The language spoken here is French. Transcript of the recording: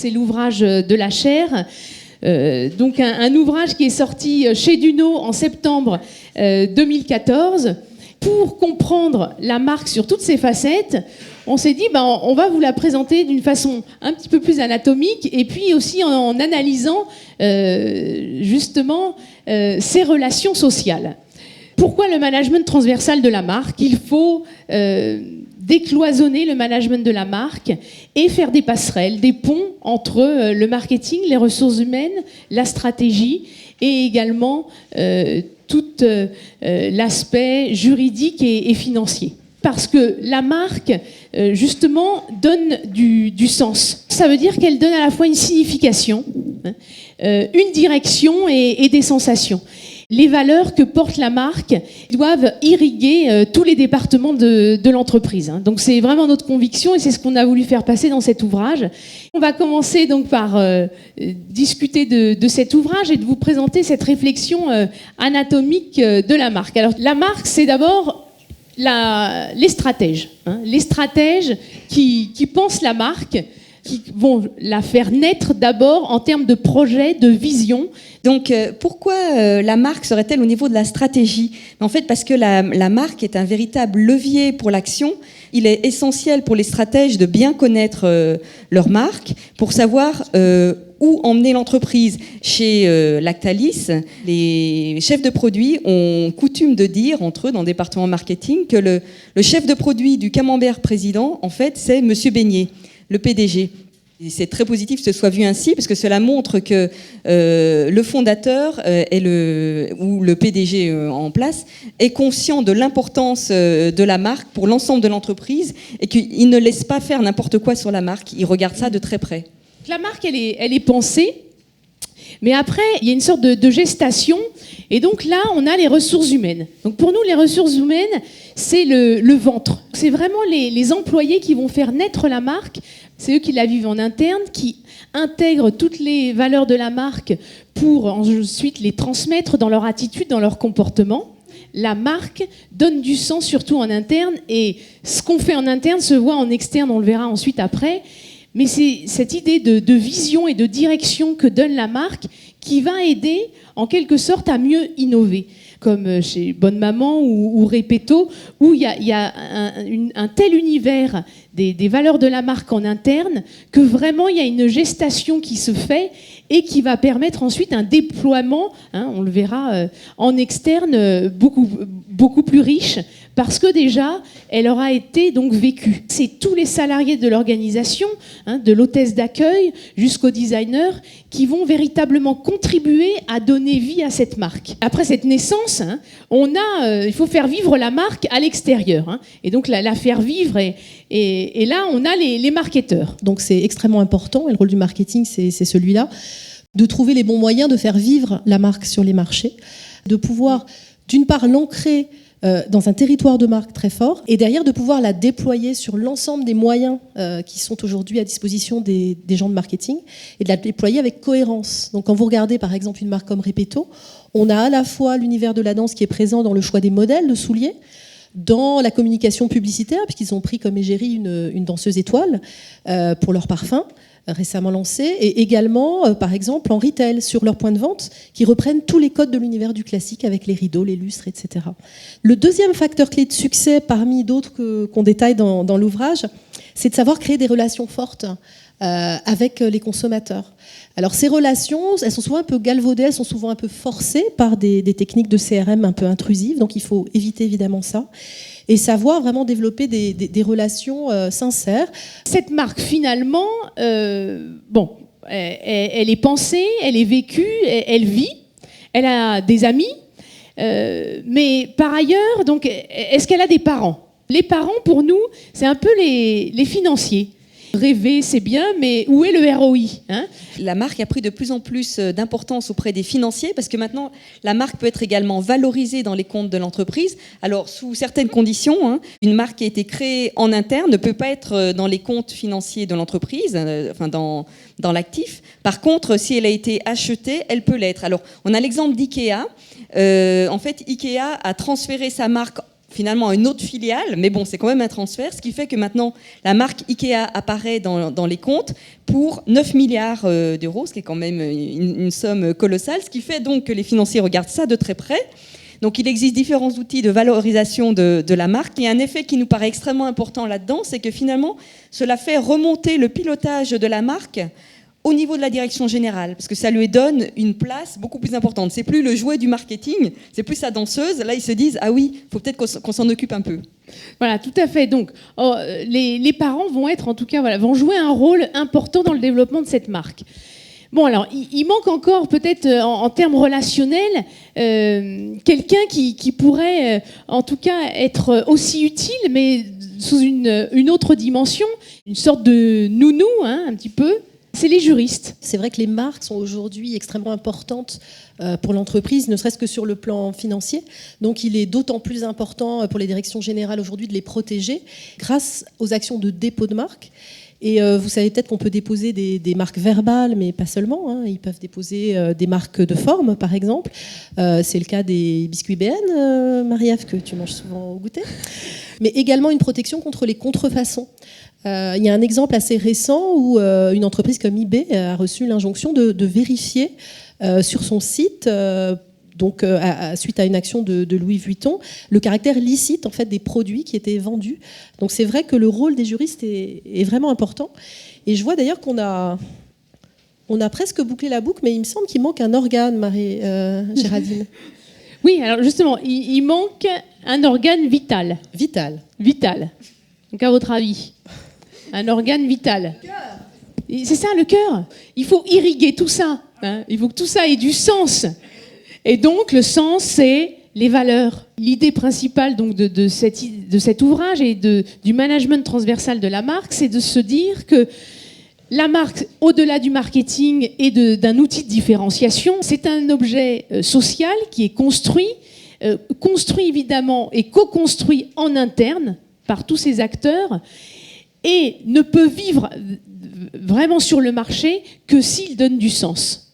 c'est l'ouvrage de la chaire. Donc un ouvrage qui est sorti chez Duno en septembre 2014. Pour comprendre la marque sur toutes ses facettes, on s'est dit on va vous la présenter d'une façon un petit peu plus anatomique et puis aussi en analysant justement ses relations sociales. Pourquoi le management transversal de la marque ? Il faut décloisonner le management de la marque et faire des passerelles, des ponts entre le marketing, les ressources humaines, la stratégie et également tout l'aspect juridique et financier. Parce que la marque, justement, donne du sens. Ça veut dire qu'elle donne à la fois une signification, une direction et des sensations. Les valeurs que porte la marque doivent irriguer tous les départements de l'entreprise. Donc c'est vraiment notre conviction et c'est ce qu'on a voulu faire passer dans cet ouvrage. On va commencer donc par discuter de cet ouvrage et de vous présenter cette réflexion anatomique de la marque. Alors la marque, c'est d'abord les stratèges. Les stratèges qui pensent la marque, qui vont la faire naître d'abord en termes de projet, de vision. Donc pourquoi la marque serait-elle au niveau de la stratégie ? En fait, parce que la marque est un véritable levier pour l'action. Il est essentiel pour les stratèges de bien connaître leur marque pour savoir où emmener l'entreprise. Chez Lactalis, les chefs de produits ont coutume de dire entre eux dans le département marketing que le chef de produit du Camembert président, en fait, c'est Monsieur Beignet, le PDG. Et c'est très positif que ce soit vu ainsi, parce que cela montre que le fondateur ou le PDG en place est conscient de l'importance de la marque pour l'ensemble de l'entreprise et qu'il ne laisse pas faire n'importe quoi sur la marque. Il regarde ça de très près. La marque, elle est pensée, mais après, il y a une sorte de gestation. Et donc là, on a les ressources humaines. Donc pour nous, les ressources humaines, c'est le ventre. C'est vraiment les employés qui vont faire naître la marque. C'est eux qui la vivent en interne, qui intègrent toutes les valeurs de la marque pour ensuite les transmettre dans leur attitude, dans leur comportement. La marque donne du sens surtout en interne et ce qu'on fait en interne se voit en externe, on le verra ensuite après. Mais c'est cette idée de vision et de direction que donne la marque qui va aider en quelque sorte à mieux innover. Comme chez Bonne Maman ou Repetto, où il y a un tel univers des valeurs de la marque en interne que vraiment il y a une gestation qui se fait et qui va permettre ensuite un déploiement, on le verra, en externe beaucoup plus riche, parce que déjà, elle aura été donc vécue. C'est tous les salariés de l'organisation, de l'hôtesse d'accueil jusqu'au designer, qui vont véritablement contribuer à donner vie à cette marque. Après cette naissance, il faut faire vivre la marque à l'extérieur, et donc la faire vivre. Et là, on a les marketeurs. Donc c'est extrêmement important, et le rôle du marketing, c'est celui-là, de trouver les bons moyens de faire vivre la marque sur les marchés, de pouvoir, d'une part, l'ancrer dans un territoire de marque très fort, et derrière de pouvoir la déployer sur l'ensemble des moyens qui sont aujourd'hui à disposition des gens de marketing, et de la déployer avec cohérence. Donc quand vous regardez par exemple une marque comme Repetto, on a à la fois l'univers de la danse qui est présent dans le choix des modèles de souliers, dans la communication publicitaire, puisqu'ils ont pris comme égérie une danseuse étoile pour leur parfum, récemment lancé, et également, par exemple, en retail, sur leurs points de vente, qui reprennent tous les codes de l'univers du classique avec les rideaux, les lustres, etc. Le deuxième facteur clé de succès, parmi d'autres qu'on détaille dans l'ouvrage, c'est de savoir créer des relations fortes avec les consommateurs. Alors ces relations, elles sont souvent un peu galvaudées, elles sont souvent un peu forcées par des techniques de CRM un peu intrusives, donc il faut éviter évidemment ça. Et savoir vraiment développer des relations sincères. Cette marque, finalement, elle est pensée, elle est vécue, elle vit, elle a des amis, mais par ailleurs, donc, est-ce qu'elle a des parents ? Les parents, pour nous, c'est un peu les financiers. Rêver, c'est bien, mais où est le ROI ? La marque a pris de plus en plus d'importance auprès des financiers parce que maintenant, la marque peut être également valorisée dans les comptes de l'entreprise. Alors, sous certaines conditions, une marque qui a été créée en interne ne peut pas être dans les comptes financiers de l'entreprise, dans l'actif. Par contre, si elle a été achetée, elle peut l'être. Alors, on a l'exemple d'IKEA. En fait, IKEA a transféré sa marque finalement une autre filiale, mais bon, c'est quand même un transfert, ce qui fait que maintenant, la marque Ikea apparaît dans les comptes pour 9 milliards d'euros, ce qui est quand même une somme colossale, ce qui fait donc que les financiers regardent ça de très près. Donc il existe différents outils de valorisation de la marque. Et un effet qui nous paraît extrêmement important là-dedans, c'est que finalement, cela fait remonter le pilotage de la marque au niveau de la direction générale, parce que ça lui donne une place beaucoup plus importante. C'est plus le jouet du marketing, c'est plus sa danseuse. Là, ils se disent, ah oui, il faut peut-être qu'on s'en occupe un peu. Voilà, tout à fait. Donc, les parents vont être, en tout cas, vont jouer un rôle important dans le développement de cette marque. Bon, alors, il manque encore, peut-être, en termes relationnels, quelqu'un qui pourrait, en tout cas, être aussi utile, mais sous une autre dimension, une sorte de nounou, un petit peu. C'est les juristes. C'est vrai que les marques sont aujourd'hui extrêmement importantes pour l'entreprise, ne serait-ce que sur le plan financier. Donc il est d'autant plus important pour les directions générales aujourd'hui de les protéger grâce aux actions de dépôt de marque. Et vous savez peut-être qu'on peut déposer des marques verbales, mais pas seulement. Ils peuvent déposer des marques de forme, par exemple. C'est le cas des biscuits BN, Marie-Ève, que tu manges souvent au goûter. Mais également une protection contre les contrefaçons. Il y a un exemple assez récent où une entreprise comme eBay a reçu l'injonction de vérifier sur son site, suite à une action de Louis Vuitton, le caractère licite en fait, des produits qui étaient vendus. Donc c'est vrai que le rôle des juristes est vraiment important. Et je vois d'ailleurs qu'on a presque bouclé la boucle, mais il me semble qu'il manque un organe, Géraldine. Oui, alors justement, il manque un organe vital. Vital. Donc à votre avis, un organe vital. C'est ça, le cœur. Il faut irriguer tout ça. Il faut que tout ça ait du sens. Et donc, le sens, c'est les valeurs. L'idée principale donc, de cet ouvrage et du management transversal de la marque, c'est de se dire que la marque, au-delà du marketing et d'un outil de différenciation, c'est un objet social qui est construit évidemment et co-construit en interne par tous ces acteurs et ne peut vivre vraiment sur le marché que s'il donne du sens.